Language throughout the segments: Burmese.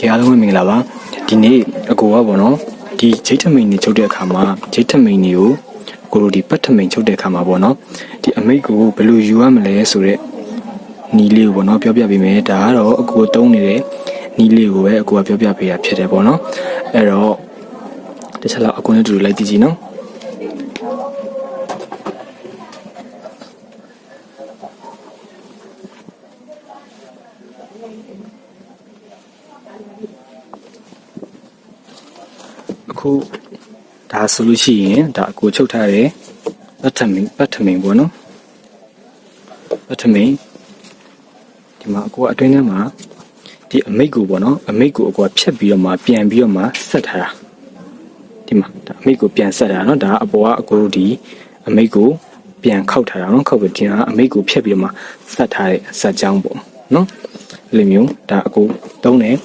အားလုံးပဲမင်္ဂလာပါဒီနေ့အကိုကပေါ့နော်ဒီဂျိတ်ထမိန်နေချုပ်တဲ့အခါမှာဂျိတ်ထမိန်တွေကိုကိုတို့ဒီပတ်ထမိန်ချုပ်တဲ့အခါမှာပေါ့နော်ဒီအမိတ်ကိုဘယ်လိုယူရမလဲဆိုတော့နီးလေးကိုပေါ့နော်ပြောပြပေးမယ်ဒါကတော့အကိုတုံးနေတဲ့နီးလေးကိုပဲအကိုကပြောပြပေးတာဖြစ်တယ်ပေါ့နော်အဲ့တော့တစ်ချက်လောက်အကိုနဲ့တူတူလိုက်ကြည့်ကြည့်နော်အခုဒါဆိုလို့ရှိရင်ဒါအကိုချုပ်ထားတဲ့ပတ်ထမိန်ပေါ့နော်ပတ်ထမိန်ဒီမှာအကိုအတွင်းထဲမှာဒီအမိတ်ကိုပေါ့နော်အမိတ်ကိုအကိုဖြတ်ပြီးတော့မှပြန်ပြီးတော့မှဆက်ထားတာဒီမှာဒါအမိတ်ကိုပြန်ဆက်တာနော်ဒါအပေါ်ကအကိုဒီအမိတ်ကိုပြန်ခောက်ထားတာနော်ခောက်ပြီးဒီကအမိတ်ကိုဖြတ်ပြီးတော့မှဆက်ထားတဲ့ဆက်ကြောင်းပေါ့နော်ဒီလိုမျိုးဒါအကိုတုံးတယ်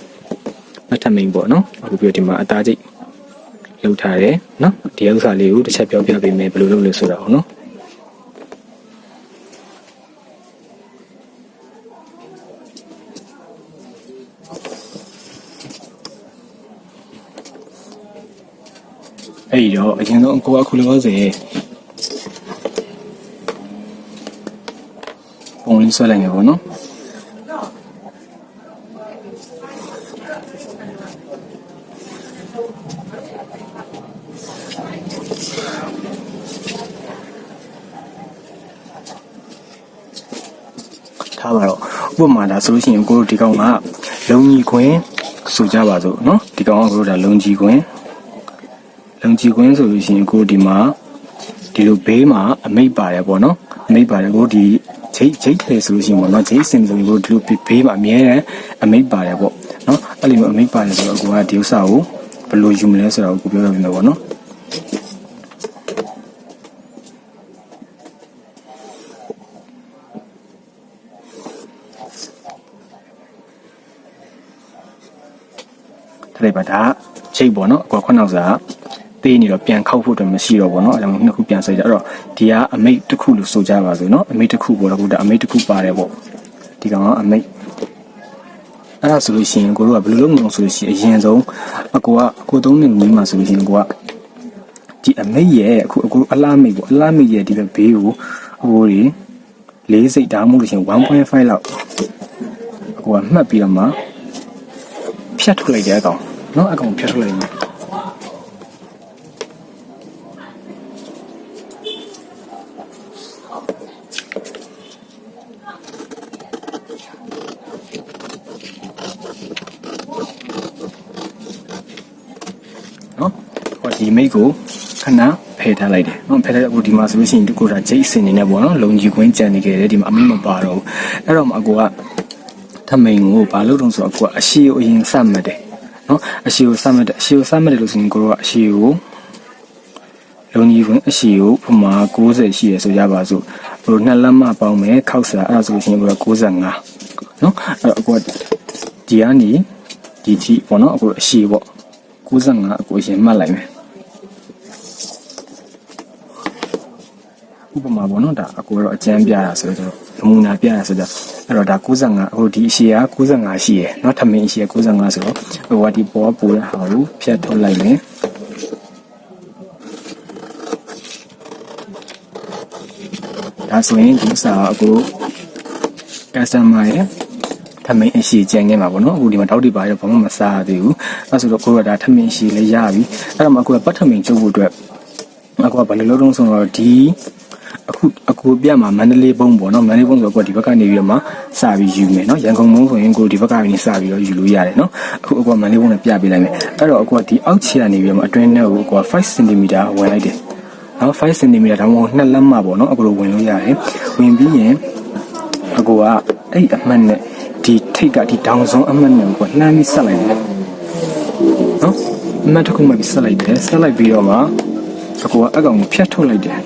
ပတ်ထမိန်ပေါ့နော်အခုပြီးတော့ဒီမှာအသားကျိတ်လောက်ထားတယ်နော်ဒီဥစ္စာလေးကိုတစ်ချက်ပြောပြပေးမယ်ဘယ်လိုလုပ်လဲဆိုတာဟုတ်နော်အဲ့တော့အရင်ဆုံးကိုကအခုလောဆယ်ပုံလေးဆွဲလိုက်နေပါတော့ထားပါတော့ဥပမာဒါဆိုလို့ရှိရင်ကိုတို့ဒီကောင်ကလုံကြီးခွင်းဆိုကြပါစို့เนาะဒီကောင်ကကိုတို့ဒါလုံကြီးခွင်းဆိုလို့ရှိရင်ကိုဒီမှာဒီလိုဘေးမှာအမိတ်ပါတယ်ပေါ့နော်အမိတ်ပါတယ်ကိုဒီဂျိတ်ထဲဆိုလို့ရှိရင်ပေါ့နော်ဂျိတ်စင်ဆိုရင်ကိုဒီလိုဘေးမှာအမြဲတမ်းအမိတ်ပါတယ်ပေါ့နော်အဲ့လိုမျိုးအမိတ်ပါတယ်ဆိုတော့ကိုကဒီဥစ္စာကိုဘယ်လိုယူမလဲဆိုတော့ကိုပြောပြမယ်ပေါ့နော်လိုက်ပါဒါချိတ်ပေါ့နော်အကွာခွနောက်စာသေးနေတော့ပြန်ခောက်ဖို့တော့မရှိတော့ဘူးเนาะအဲဒါနှစ်ခုပြန်ဆက်ကြအဲ့တော့ဒီကအမိတ်တစ်ခုလို့ဆိုကြပါစို့เนาะအမိတ်တစ်ခုပေါ့တော့ဒါအမိတ်တစ်ခုပါတယ်ပေါ့ဒီကောင်ကအမိတ်အဲ့ဒါဆိုလို့ရှိရင်ကိုတို့ကဘယ်လိုလုပ်မလို့ဆိုလို့ရှိရင်အရင်ဆုံးအကိုသုံးတဲ့နီးမှာဆိုလို့ရှိရင်ကိုကဒီအမိတ်ရဲ့အခုအလားမိတ်ပေါ့အလားမိတ်ရဲ့ဒီဘေးကိုအကိုတွေ၄စိတ်ဒါမှမဟုတ်လို့ရှိရင် 1.5 လောက်အကိုကမှတ်ပြီးတော့မှဖြတ်ထုတ်လိုက်တဲ့အကောင်เนาะအကောင်ဖြတ်ထုတ်လိုက်တယ်ဒီမိတ်ကိုခဏဖယ်ထားလိုက်တယ်။ဖယ်ထားအခုဒီမှာဆိုလို့ရှိရင်ဒီကိုဒါဂျိတ်စင်နေနေပေါ့နော်။လုံကြီးခွင်းကြံနေခဲ့တယ်ဒီမှာအမိမပါတော့ဘူး။အဲ့တော့မှအကိုကထမိန်ကိုဘာလို့တုံးဆိုတော့အကိုကအရှိကိုအရင်စမှတ်တယ်။နော်အရှိကိုစမှတ်တယ်လို့ဆိုရင်ကိုကအရှိကိုလုံကြီးခွင်းအရှိကိုပမာ90ရှိရဆိုကြပါစို့။ဟိုနှစ်လက်မပေါင်းမယ်ခောက်စားအဲ့ဒါဆိုလို့ရှိရင်ကိုက95နော်။အဲ့တော့အကိုဒီကနေဒီထိပေါ့နော်အကိုအရှိပေါ့95အကိုရင်မှတ်လိုက်မယ်ဥပမာပေါ့နော်ဒါအကိုတော့အကျန်းပြတာဆိုတော့နမူနာပြတာဆိုတော့အဲ့တော့ဒါ95ဟိုဒီအရှိက95ရှိရယ်เนาะထမင်းအရှိက95ဆိုတော့ဟိုကဒီပေါ်ပိုးတဲ့ဟာကိုဖြတ်ထုတ်လိုက်မယ်ဒါဆိုရင်ဒီစာအကို customer ရဲ့ထမင်းအရှိကျန်နေမှာပေါ့နော်အခုဒီမှာတောက်တိပါရဘာမှမစားသေးဘူးအဲ့ဆိုတော့ကိုကဒါထမင်းအရှိလေးရပြီအဲ့တော့မှကိုကပတ်ထမင်းကျုပ်ဖို့အတွက်အကိုကဘယ်လိုလုပ်တော့ဆိုတော့ဒီအခုအကိုပြမှာမန္တလေးဘုံပေါ့နော်မန္တလေးဘုံဆိုတော့ကိုဒီဘက်ကနေပြီးတော့မှစပြီးယူမယ်နော်ရန်ကုန်ဘုံဆိုရင်ကိုဒီဘက်ကနေစပြီးတော့ယူလို့ရတယ်နော်အခုအကိုကမန္တလေးဘုံနဲ့ပြပေးလိုက်မယ်အဲ့တော့အကိုကဒီအောက်ခြေကနေပြီးတော့မှအတွင်းထဲကိုအကိုက5 cm ဝင်လိုက်တယ်နော်5 cm ဒါမှမဟုတ်2လက်မပေါ့နော်အကိုလိုဝင်လို့ရတယ်ဝင်ပြီးရင်အကိုကအဲ့အမှတ်နဲ့ဒီထိတ်ကဒီဒေါင်ဆုံးအမှတ်နဲ့ကိုလှမ်းပြီးဆက်လိုက်တယ်နော်အမှတ်တစ်ခုမှပြီးဆက်လိုက်တယ်ဆက်လိုက်ပြီးတော့မှအကိုကအကောင်ကိုဖြတ်ထုတ်လိုက်တယ်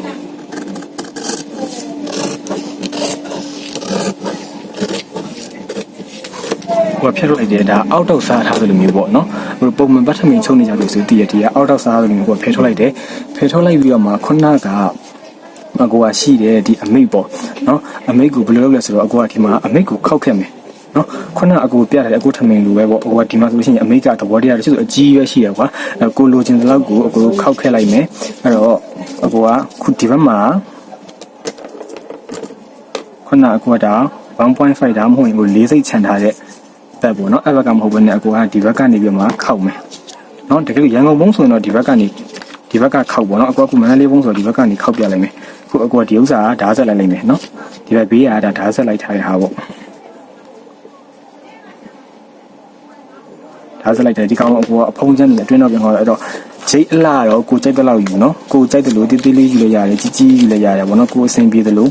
ကိုဖြတ်ထုတ်လိုက်တယ်ဒါအောက်တောက်စားထားတယ်လို့မျိုးပေါ့နော်ဟိုပုံမှန်ပတ်ထမင်းချုံနေကြလို့ဆိုတည်ရဒီကအောက်တောက်စားတယ်လို့မျိုးကိုဖယ်ထုတ်လိုက်တယ်ဖယ်ထုတ်လိုက်ပြီးတော့မှခုနကအကိုကရှိတယ်ဒီအမိတ်ပေါ့နော်အမိတ်ကိုဘယ်လိုလုပ်လဲဆိုတော့အကိုကဒီမှာအမိတ်ကိုခောက်ခဲ့မယ် နော်ခုနအကူပြတယ်အကူထမင်းလိုပဲပေါ့ဟိုကဒီမှာဆိုလို့ရှိရင်အမေကသဘောတရားတချို့အကြီးရွယ်ရှိတယ်ကွာကိုလိုချင်တဲ့လောက်ကိုအကူခောက်ခဲ့လိုက်မယ်အဲ့တော့အကူကခုဒီဘက်မှာခုနအကူကဒါ 1.5 ဒါမှမဟုတ်ရင်ကို၄စိတ်ချန်ထားတဲ့တက်ပေါ့နော်အဲ့ဘက်ကမဟုတ်ဘဲနဲ့အကူကဒီဘက်ကနေပြီးမှခောက်မယ်နော်တကယ်လို့ရန်ကုန်ဘုံဆိုရင်တော့ဒီဘက်ကနေဒီဘက်ကခောက်ပေါ့နော်အကူကမန္တလေးဘုံဆိုတော့ဒီဘက်ကနေခောက်ပြလိုက်မယ်ခုအကူကဒီဥစ္စာကဓာတ်ဆက်လိုက်လိမ့်မယ်နော်ဒီဘက်ဘေးကဓာတ်ဆက်လိုက်ထားတဲ့ဟာပေါ့ဓာတ်ဆက်လိုက်တယ်ဒီကောင်အကူကအဖုံးချမ်းနေအတွင်းတော့ပြန်ခေါ်တော့အဲ့တော့ဂျိတ်အလားတော့ကိုကြိုက်တဲ့လောက်ယူနော်ကိုကြိုက်တယ်လို့တေးသေးလေးယူလို့ရတယ်ကြီးကြီးယူလို့ရတယ်ပေါ့နော်ကိုအဆင်ပြေတယ်လို့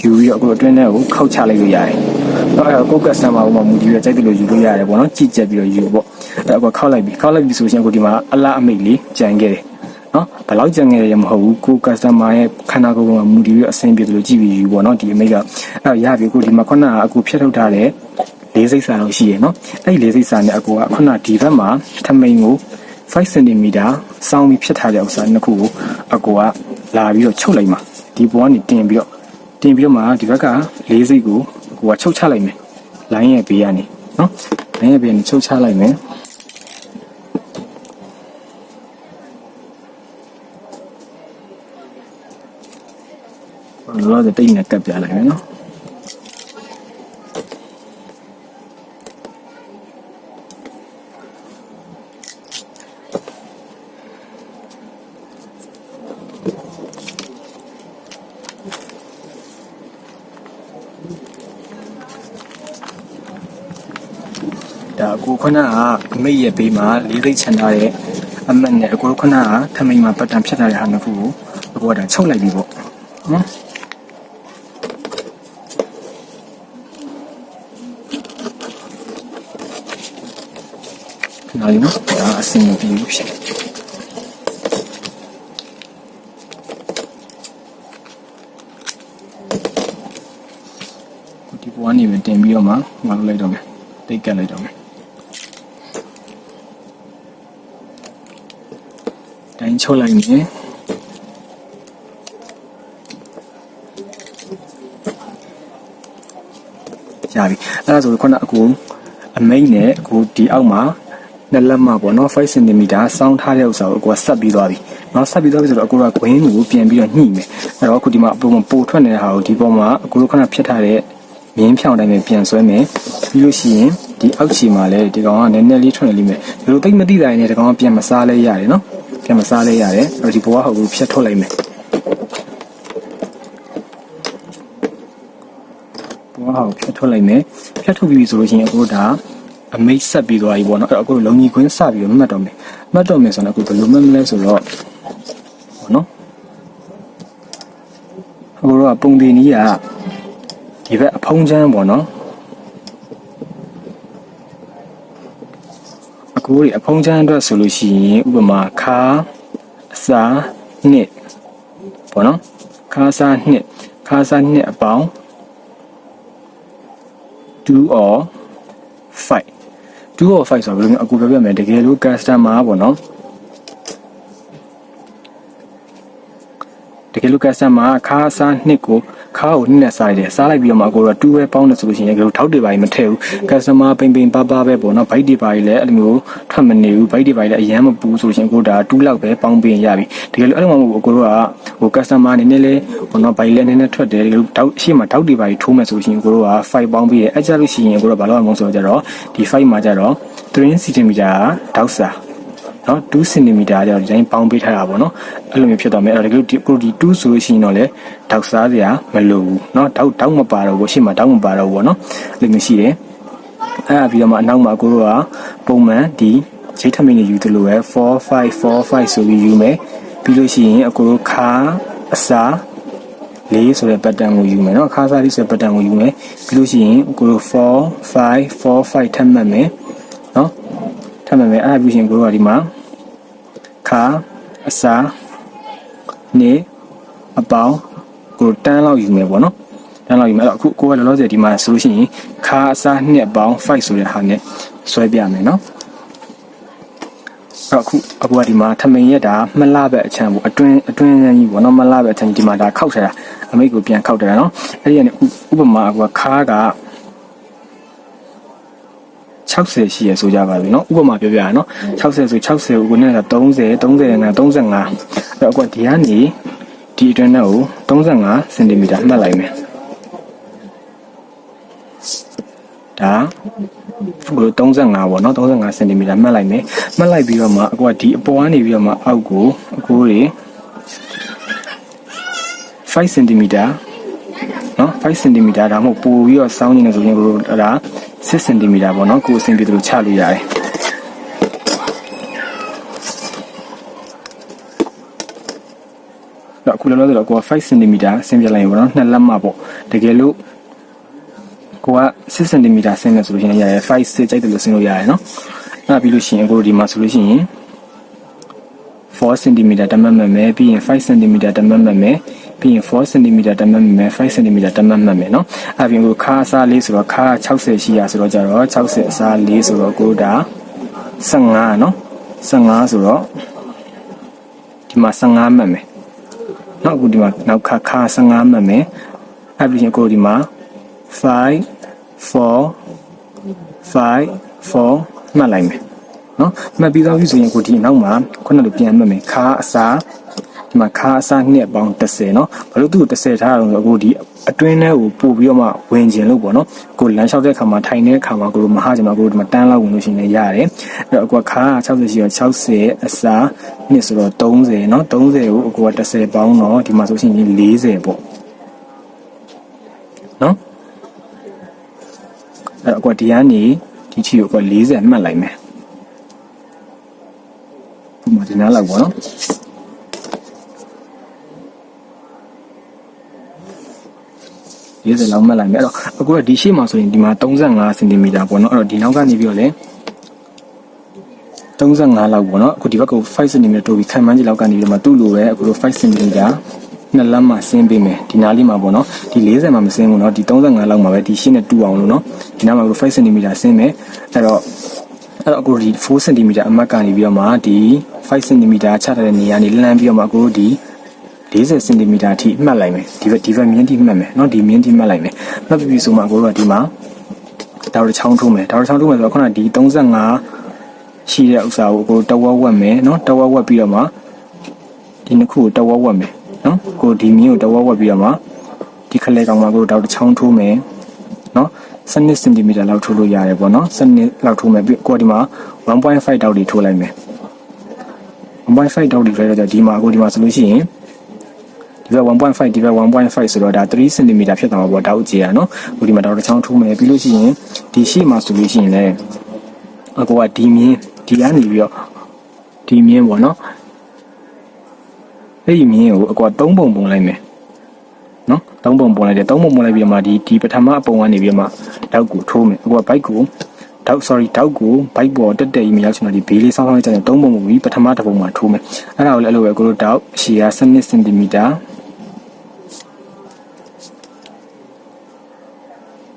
ယူပြီးတော့အခုအတွင်းထဲကိုခောက်ချလိုက်လို့ရတယ်။အဲ့တော့ကိုကစတမာကမူဒီရကြိုက်တယ်လို့ယူလို့ရတယ်ပေါ့နော်။ကြည့်ကြက်ပြီးတော့ယူပေါ့။အဲ့တော့ခောက်လိုက်ပြီဆိုရင်အခုဒီမှာအလားအမိတ်လေးကြံခဲ့တယ်။နော်ဘယ်လောက်ကြံခဲ့ရမဟုတ်ဘူးကိုကစတမာရဲ့ခန္ဓာကိုယ်ကမူဒီရအဆင်ပြေတယ်လို့ကြည့်ပြီးယူပေါ့နော်ဒီအမိတ်ကအဲ့တော့ရပြီအခုဒီမှာခုနကအခုဖြတ်ထုတ်ထားတဲ့၄စိတ်စာတော့ရှိရနော်။အဲ့ဒီ၄စိတ်စာနဲ့အခုကခုနဒီဘက်မှာထမိန်ကို5 cm စောင်းပြီးဖြတ်ထားတဲ့ဥစ္စာနှစ်ခုကိုအကူကလာပြီးတော့ချုပ်လိုက်မှာဒီဘောကနေတင်ပြီးတော့မှဒီဘက်က၄စိတ်ကိုကိုကချုပ်ချလိုက်မယ်လိုင်းရဲ့ဘေးကနေနော်လိုင်းရဲ့ဘေးကနေချုပ်ချလိုက်မယ်လောလောဆယ်တိတ်နဲ့ကပ်ပြလိုက်မယ်နော်ဒါအခုခုနကအမိတ်ရဲ့ဘေးမှာ၄စိတ်ချန်ထားတဲ့အမတ်နဲ့အခုခုနကထမိန်မှာပတ်တန်ဖြတ်ထားတဲ့ဟာနှစ်ခုကိုအခုကဒါချုပ်လိုက်ပြီပေါ့နော်နားလည်နော်ဒါအစင်ပြေလို့ဖြစ်ဒီဘဝနေပဲတင်ပြီးတော့မှငါလုပ်လိုက်တော့မယ်တိတ်ကတ်လိုက်တော့မယ်တိုင်းချုပ်လိုက်မယ်ရပြီအဲ့ဒါဆိုခုနအကူအမိတ်နဲ့အခုဒီအောက်မှာနှစ်လက်မပေါ့နော်5 cm စောင်းထားတဲ့ဥစ္စာကိုအကူကဆက်ပြီးသွားပြီနော်ဆက်ပြီးသွားပြီဆိုတော့အကူကဂွင်းကိုပြန်ပြီးတော့ညှိမယ်အဲ့တော့အခုဒီမှာအပေါ်ပိုထွက်နေတဲ့ဟာကိုဒီပေါ်မှာအကူတို့ခဏဖြတ်ထားတဲ့မြင်းဖြောင်းတိုင်းပဲပြန်ဆွဲမယ်ပြီးလို့ရှိရင်ဒီအောက်ခြေမှာလည်းဒီကောင်ကနည်းနည်းလေးထွက်နေလိမ့်မယ်ဒီလိုတိတ်မတိတိုင်းနဲ့ဒီကောင်ကပြန်မစားလဲရတယ်နော်ပြန်မစားလဲရတယ်အဲ့တော့ဒီဘဝဟောက်ကိုဖြတ်ထုတ်လိုက်မယ်ဘဝဟောက်ဖြတ်ထုတ်လိုက်မယ်ဖြတ်ထုတ်ပြီးဆိုလို့ရှိရင်အခုဒါအမိတ်ဆက်ပြီးသွားပြီပေါ့နော်အဲ့တော့အခုလုံကြီးခွင်းစပြီးတော့မှတ်တော့မယ်ဆိုတော့အခုဘယ်လိုမှတ်မလဲဆိုတော့ပေါ့နော်အခုတော့ပုံသေးနီးကဒီဘက်အဖုံးချမ်းပေါ့နော်အခုဒီအဖုံးချမ်းအတွက်ဆိုလို့ရှိရင်ဥပမာခါအစာနှစ်ပေါ့နော်ခါစာနှစ်အပေါင်း2 or 5 2 or 5ဆိုတော့ဘယ်လိုမျိုးအခုပြောပြမယ်တကယ်လို့ customer ပေါ့နော်တကယ်လို့ customer ခါစားနှစ်ကိုခါကိုနှစ်နဲ့စားရတယ်စားလိုက်ပြီးတော့မှကိုတော့2ပဲပေါင်းတယ်ဆိုလို့ရှိရင်ကိုထောက်တွေပါမထည့်ဘူး customer ပိန်ပါပဲပေါ့နော် bite တွေပါလည်းအဲ့လိုမျိုးထွက်မနေဘူး bite တွေပါလည်းအရန်မပူဆိုလို့ရှိရင်ကိုဒါ2လောက်ပဲပေါင်းပေးရပြီတကယ်လို့အဲ့လိုမှမဟုတ်ဘူးကိုတို့ကဟို customer အနေနဲ့လေပေါ့နော် bite လည်းနည်းနည်းထွက်တယ်တကယ်လို့ထောက်ရှေ့မှာထောက်တွေပါထိုးမယ်ဆိုလို့ရှိရင်ကိုတို့က5ပေါင်းပေးရအဲ့ကြလို့ရှိရင်ကိုတို့ဘာလို့အောင်ဆိုတော့ကြတော့ဒီ5မှာကြတော့3 cm ထောက်စားနော်2 cm ကြောင့်ဒီတိုင်းပေါင်းပေးထားတာပေါ့နော်အဲ့လိုမျိုးဖြစ်သွားမယ်အဲ့တော့ဒီကိုဒီ2ဆိုလို့ရှိရင်တော့လေတောက်စားစရာမလိုဘူးနော်တောက်မပါတော့ဘူးရှေ့မှာတောက်မပါတော့ဘူးပေါ့နော်အဲ့လိုမျိုးရှိတယ်အဲ့ဒါပြီးတော့မှအနောက်မှာကိုတို့ကပုံမှန်ဒီဂျိတ်ထမင်းတွေယူသလိုပဲ4545ဆိုပြီးယူမယ်ပြီးလို့ရှိရင်အကိုတို့ခါအစာ4ဆိုတဲ့ပတ်တန်ကိုယူမယ်နော်ခါစား4ဆိုတဲ့ပတ်တန်ကိုယူမယ်ပြီးလို့ရှိရင်အကိုတို့4545ထပ်မှတ်မယ်နော်ထပ်မှတ်မယ်အဲ့ဒါပြီးရှင်ကိုတို့ကဒီမှာခါအစာနေအပေါင်းကိုတန်းလောက်ယူမယ်ပေါ့နော်တန်းလောက်ယူမယ်အဲ့တော့အခုကိုကလောလောဆယ်ဒီမှာဆိုလို့ရှိရင်ခါအစာနှစ်အပေါင်း5ဆိုတဲ့ဟာနဲ့ဆွဲပြမယ်နော်အဲ့အခုကဒီမှာထမိန်ရက်တာမလှပဲအချမ်းပေါ့အတွင်းကြီးပေါ့နော်မလှပဲအချမ်းဒီမှာဒါခောက်ထားတာအမိတ်ကိုပြန်ခောက်ထားတာနော်အဲ့ဒီကနေဥပမာအခုကခါက 60ရှိရဆိုကြပါပြီเนาะဥပမာပြောပြရเนาะ60ဆို60ကိုနဲ့က30 30နဲ့35အဲ့တော့အခုဒီကနေဒီအတွင်းနဲ့ကို35စင်တီမီတာမှတ်လိုက်မယ်ဒါဘယ်လို35ပေါ့เนาะ35စင်တီမီတာမှတ်လိုက်မယ်မှတ်လိုက်ပြီးတော့မှအခုကဒီအပေါ်ကနေပြီးတော့မှအောက်ကိုအခုတွေ5စင်တီမီတာเนาะ5စင်တီမီတာဒါမှမဟုတ်ပို့ပြီးတော့စောင်းနေတယ်ဆိုရင်ကိုဒါ6စင်တီမီတာပေါ့เนาะကိုအဆင်ပြေသလိုချလို့ရတယ်တော့အခုလောလောဆယ်တော့ကိုက5စင်တီမီတာဆင်းပြလိုက်ရင်ပေါ့เนาะ2လက်မပေါ့တကယ်လို့ကိုက6စင်တီမီတာဆင်းနေဆိုလို့ရှိရင်ရတယ်5 6ကြိုက်တယ်လို့ဆင်းလို့ရတယ်เนาะအဲ့ပြီးလို့ရှိရင်ကိုဒီမှာဆိုလို့ရှိရင်4 cm တမတ်မှတ်မယ်ပြီးရင်5 cm တမတ်မှတ်မယ်ပြီးရင်4 cm တမတ်မှတ်မယ်5 cm တမတ်မှတ်မယ်เนาะအဲ့ပြီးကိုခါအစားလေးဆိုတော့ခါ60ရှိရဆိုတော့ကြတော့60အစားလေးဆိုတော့ကိုဒါ15เนาะ15ဆိုတော့ဒီမှာ15မှတ်မယ်เนาะအခုဒီမှာနောက်ခါ15မှတ်မယ်အဲ့ပြီးရင်ကိုဒီမှာ5 4 မှတ်လိုက်မယ်နော်မှတ်ပြီးတော့ပြီဆိုရင်ကိုဒီနောက်မှာခုနကလိုပြန်မှတ်မယ်ခါအစားဒီမှာခါအစားနှစ်ပေါင်း30เนาะဘာလို့သူ့ကို30ထားအောင်ဆိုအခုဒီအတွင်းထဲကိုပို့ပြီးတော့မှဝင်ကျင်လို့ပေါ့နော်ကိုလမ်းလျှောက်တဲ့ခါမှာထိုင်တဲ့ခါမှာကိုလိုမဟာကျင်မှာကိုဒီမှာတန်းလောက်ဝင်လို့ရှိရင်လည်းရတယ်အဲ့တော့အခုခါ60ရှိတော့60အစားနှစ်ဆိုတော့30เนาะ30ကိုအခုက30ပေါင်းတော့ဒီမှာဆိုရှင်40ပေါ့နော်အဲ့တော့အခုဒီကနေဒီချီကို40မှတ်လိုက်မယ်ဒီမှာဒီနားလောက်ပေါ့နော်40လောက်မှတ်လိုက်မယ်အဲ့တော့အခုကဒီရှေ့မှာဆိုရင်ဒီမှာ35စင်တီမီတာပေါ့နော်အဲ့တော့ဒီနောက်ကနေပြီးတော့လေ35လောက်ပေါ့နော်အခုဒီဘက်က5စင်တီမီတာတိုးပြီးခံမှန်းကြည့်လောက်ကနေပြီးတော့မှသူ့လိုပဲအခုလို5စင်တီမီတာနှစ်လက်မှဆင်းပေးမယ်ဒီနားလေးမှာပေါ့နော်ဒီ40မှာမဆင်းဘူးเนาะဒီ35လောက်မှာပဲဒီရှင်းနဲ့တူအောင်လို့เนาะဒီနားမှာကို5စင်တီမီတာဆင်းမယ်အဲ့တော့အခုဒီ4စင်တီမီတာအမှတ်ကနေပြီးတော့မှဒီ5စင်တီမီတာချထားတဲ့နေရာနေလမ်းပြီးတော့မှအခုဒီ40စင်တီမီတာအထိမှတ်လိုက်မယ်ဒီဘက်မြင်းထိမှတ်မယ်เนาะဒီမြင်းထိမှတ်လိုက်မယ်မှတ်ပြီးဆိုမှအခုတော့ဒီမှာဒေါက်တာချောင်းထိုးမယ်ဒေါက်တာချောင်းထိုးမယ်ဆိုတော့ခုနကဒီ35ရှိတဲ့ဥစ္စာကိုအခုတဝက်ဝက်မယ်เนาะတဝက်ဝက်ပြီးတော့မှဒီနှစ်ခုကိုတဝက်ဝက်မယ်နော်ကိုဒီမြင်းကိုတဝက်ဝက်ပြီးတော့မှဒီခလဲကောင်မှာကိုဒေါက်တစ်ချောင်းထိုးမယ်နော်12စင်တီမီတာလောက်ထိုးလို့ရတယ်ပေါ့နော်12လောက်ထိုးမယ်ပြီးကိုဒီမှာ 1.5 ဒေါက်တွေထိုးလိုက်မယ် 1.5 ဒေါက်တွေထိုးလိုက်တော့ဒီမှာကိုဒီမှာဆိုလို့ရှိရင်ဒီဘက် 1.5 ဒီဘက် 1.5 ဆိုတော့ဒါ3စင်တီမီတာဖြစ်သွားမှာပေါ့ဒေါက်ကြီးอ่ะနော်ကိုဒီမှာဒေါက်တစ်ချောင်းထိုးမယ်ပြီးလို့ရှိရင်ဒီရှေ့မှာဆိုလို့ရှိရင်လည်းအကိုကဒီမြင်းဒီကနေပြီးတော့ဒီမြင်းပေါ့နော်အဲ့ဒီမြင်းကိုအကွာ3ပုံပုံလိုက်မယ်နော်3ပုံပုံလိုက်တယ်3ပုံပုံလိုက်ပြီးတော့မှဒီပထမအပုံကနေပြီးတော့မှတောက်ကိုထိုးမယ်အကွာဘိုက်ကိုတောက်ကိုဘိုက်ပေါ်တက်ကြီးမရောက်ချင်တော့ဒီဘေးလေးဆောင်းဆောင်းလေးကျရင်3ပုံပုံပြီးပထမတစ်ပုံမှာထိုးမယ်အဲ့ဒါကိုလည်းအဲ့လိုပဲကိုတို့တောက်အရှည်က12စင်တီမီတာ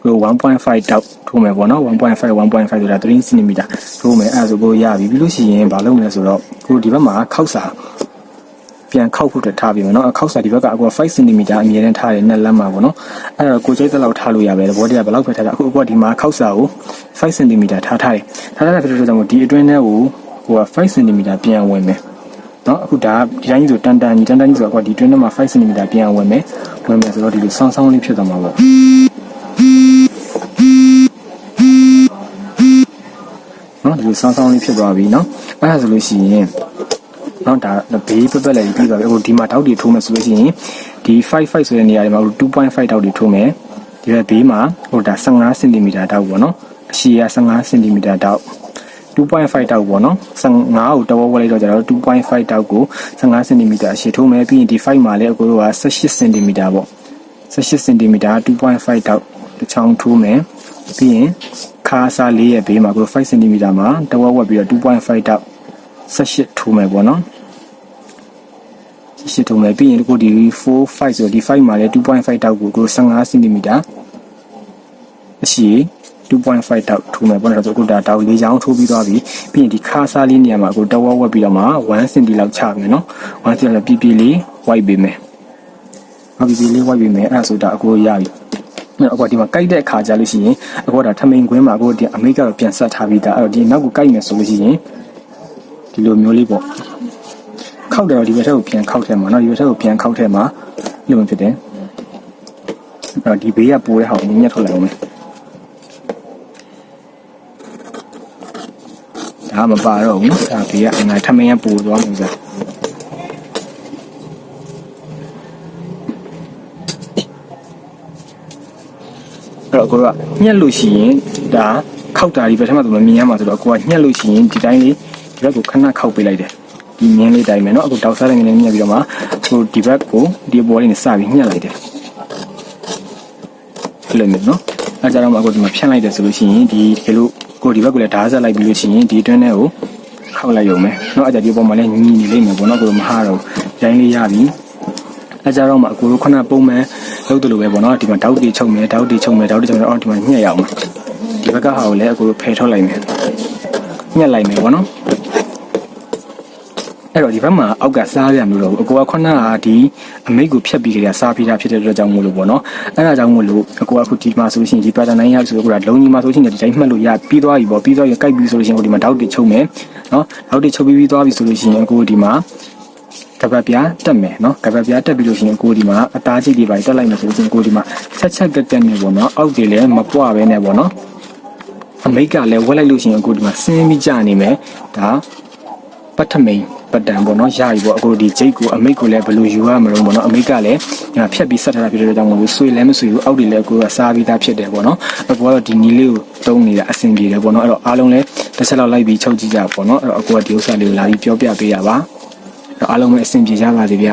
ကို1.5 တောက်ထိုးမယ်ပေါ့နော်1.5 ဆိုတာ3စင်တီမီတာထိုးမယ်အဲ့ဒါဆိုကိုရပြီပြီးလို့ရှိရင်ဘာလုပ်မလဲဆိုတော့ကိုဒီဘက်မှာခောက်စာပြန်ခောက်ဖို့အတွက်ထားပြီးမယ်เนาะခောက်စာဒီဘက်ကအခု5စင်တီမီတာအမြဲတမ်းထားတယ်နဲ့လက်မှာပေါ့เนาะအဲ့တော့ကိုကျိတ်တဲ့လောက်ထားလို့ရပဲသဘောတရားဘယ်လောက်ပဲထားတာအခုဒီမှာခောက်စာကို5စင်တီမီတာထားတယ်တဲ့ဖြစ်လို့ကြောင့်ဒီအတွင်းထဲကိုက5စင်တီမီတာပြန်ဝင်မယ်เนาะအခုဒါဒီတိုင်းကြီးဆိုတန်ကြီးဆိုတော့ဒီအတွင်းထဲမှာ5စင်တီမီတာပြန်ဝင်မယ်ဆိုတော့ဒီလိုဆောင်းဆောင်းလေးဖြစ်သွားမှာပေါ့เนาะဒီလိုဆောင်းဆောင်းလေးဖြစ်သွားပြီเนาะအဲ့ဒါဆိုလို့ရှိရင်နော်ဒါဘေးပက်လည်းပြီးသွားပြီအခုဒီမှာတောက်တွေထိုးမယ်ဆိုလို့ရှိရင်ဒီ55ဆိုတဲ့နေရာတွေမှာ2.5တောက်တွေထိုးမယ်ဒီဘေးမှာဒါ15စင်တီမီတာတောက်ပေါ့နော်အရှည်က15စင်တီမီတာတောက်2.5တောက်ပေါ့နော်15ကိုတဝက်ဝက်လိုက်တော့ကျတော့2.5တောက်ကို15စင်တီမီတာအရှည်ထိုးမယ်ပြီးရင်ဒီ5မှာလည်းအခုတို့က18စင်တီမီတာပေါ့18စင်တီမီတာ2.5တောက်တစ်ချောင်းထိုးမယ်ပြီးရင်ခါစားလေးရဲ့ဘေးမှာကို5စင်တီမီတာမှာတဝက်ဝက်ပြီးတော့2.5တောက်18ထိုးမယ်ပေါ့နော်18ထိုးမယ်ပြီးရင်ကိုဒီ4 5ဆိုဒီ5မှာလည်း2.5တောက်ကို15စင်တီမီတာအရှည်2.5တောက်ထိုးမယ်ပေါ့နော်ဆိုကိုဒါတောက်၄ချောင်းထိုးပြီးသွားပြီပြီးရင်ဒီခါစားလေးနေရာမှာကိုတဝက်ဝက်ပြီးတော့မှ1စင်တီလောက်ချမယ်နော်1စင်တီလောက်ပြပြလေးဝိုက်ပေးမယ်ပြပြလေးဝိုက်ပေးမယ်အဲ့ဒါဆိုဒါအကိုရပြီ အခုဒီမှာကြိုက်တဲ့အခါကြလို့ရှိရင်အခုဒါထမင်းကွင်းမှာအခုဒီအမိကတော့ပြန်ဆက်ထားပြီးသားအဲ့တော့ဒီနောက်ကိုကြိုက်မယ်ဆိုလို့ရှိရင်ဒီလိုမျိုးလေးပေါ့ခောက်တယ်တော့ဒီဘက်ထက်ကိုပြန်ခောက်ထဲမှာเนาะဒီဘက်ထက်ကိုပြန်ခောက်ထဲမှာလို့မှဖြစ်တယ်အဲ့တော့ဒီဘေးကပိုးတဲ့ဟာကိုညှက်ထွက်လိုက်အောင်မယ်ဒါမပါတော့ဘူးဒါဘေးကအငါထမင်းကပိုးသွားမှာစားအဲ့တော့ကိုကညှက်လို့ရှိရင်ဒါခောက်တာဒီဘက်ထက်မှသူမမြင်ရမှာဆိုတော့ကိုကညှက်လို့ရှိရင်ဒီတိုင်းလေးဒီဘက်ကိုခဏခောက်ပေးလိုက်တယ်ဒီမြင်းလေးတိုင်းမယ်เนาะအခုတောက်စားတဲ့ငနေညှက်ပြီးတော့မှဟိုဒီဘက်ကိုဒီဘောလေးနဲ့စပြီးညှက်လိုက်တယ်အဲ့လိုမျိုးเนาะအဲ့ကြတော့မှအခုဒီမှာဖြန့်လိုက်တယ်ဆိုလို့ရှိရင်ဒီတကယ်လို့ကိုဒီဘက်ကိုလည်းဓာတ်ဆက်လိုက်ပြီးလို့ရှိရင်ဒီအတွင်းထဲကိုခောက်လိုက်ရုံပဲเนาะအဲ့ကြဒီပေါ်မှာလည်းညီညီနေလိမ့်မယ်ပေါ့เนาะကိုမဟာတော့ဒီတိုင်းလေးရပြီအဲ့ကြတော့မှအခုခဏပုံမှန်လုပ်တယ်လို့ပဲပေါ့เนาะဒီမှာတောက်တီချုပ်မယ်တောက်တီချုပ်မယ်တောက်တီချုပ်မယ်အော်ဒီမှာညှက်ရအောင်ဒီဘက်ကဟာကိုလည်းအခုဖယ်ထုတ်လိုက်မယ်ညှက်လိုက်မယ်ပေါ့เนาะအဲ့တော့ဒီဘက်မှာအောက်ကစားရမျိုးတော့အကိုကခုနကဒီအမိတ်ကိုဖြတ်ပြီးကြရစားပြီးတာဖြစ်တဲ့အတွက်ကြောင့်မို့လို့ပေါ့နော်အဲ့ဒါကြောင့်မို့လို့အကိုကအခုဒီမှာဆိုရှင်ဒီ pattern 9ရဆိုတော့ကိုကလုံးကြီးမှာဆိုရှင်ဒီတိုင်းမှတ်လို့ရပြီးသွားပြီပေါ့ပြီးသွားရင်ကြိုက်ပြီးဆိုလို့ရှင်ကိုဒီမှာတောက်တိချုပ်မယ်နော်တောက်တိချုပ်ပြီးသွားပြီဆိုလို့ရှင်အကိုဒီမှာကပတ်ပြားတက်မယ်နော်ကပတ်ပြားတက်ပြီးလို့ရှင်အကိုဒီမှာအသားကြီးတွေပါတက်လိုက်မယ်ဆိုလို့ရှင်ကိုဒီမှာချက်ချက်ကက်နေပေါ့နော်အောက်တွေလည်းမပွားပဲနဲ့ပေါ့နော်အမိတ်ကလည်းဝက်လိုက်လို့ရှင်အကိုဒီမှာစင်းပြီးကြနေမယ်ဒါပထမိန်ပတ်တန်ပေါ့နော်ရပြီပေါ့အခုဒီဂျိတ်ကိုအမိတ်ကိုလည်းဘယ်လိုယူရမလို့ပေါ့နော်အမိတ်ကလည်းဖြတ်ပြီးဆက်ထားတာဖြစ်တဲ့ကြောင့်မို့လို့ဆွေလည်းမဆွေဘူးအောက်တွေလည်းကိုကစားပြီးသားဖြစ်တယ်ပေါ့နော်အခုကတော့ဒီနီးလေးကိုတုံးနေတာအဆင်ပြေတယ်ပေါ့နော်အဲ့တော့အားလုံးလည်းတစ်ချက်လောက်လိုက်ပြီးချုပ်ကြည့်ကြပေါ့နော်အဲ့တော့အခုကဒီဥစ္စာလေးကိုလာပြီးပြောပြပေးရပါအဲ့တော့အားလုံးပဲအဆင်ပြေကြပါစေဗျ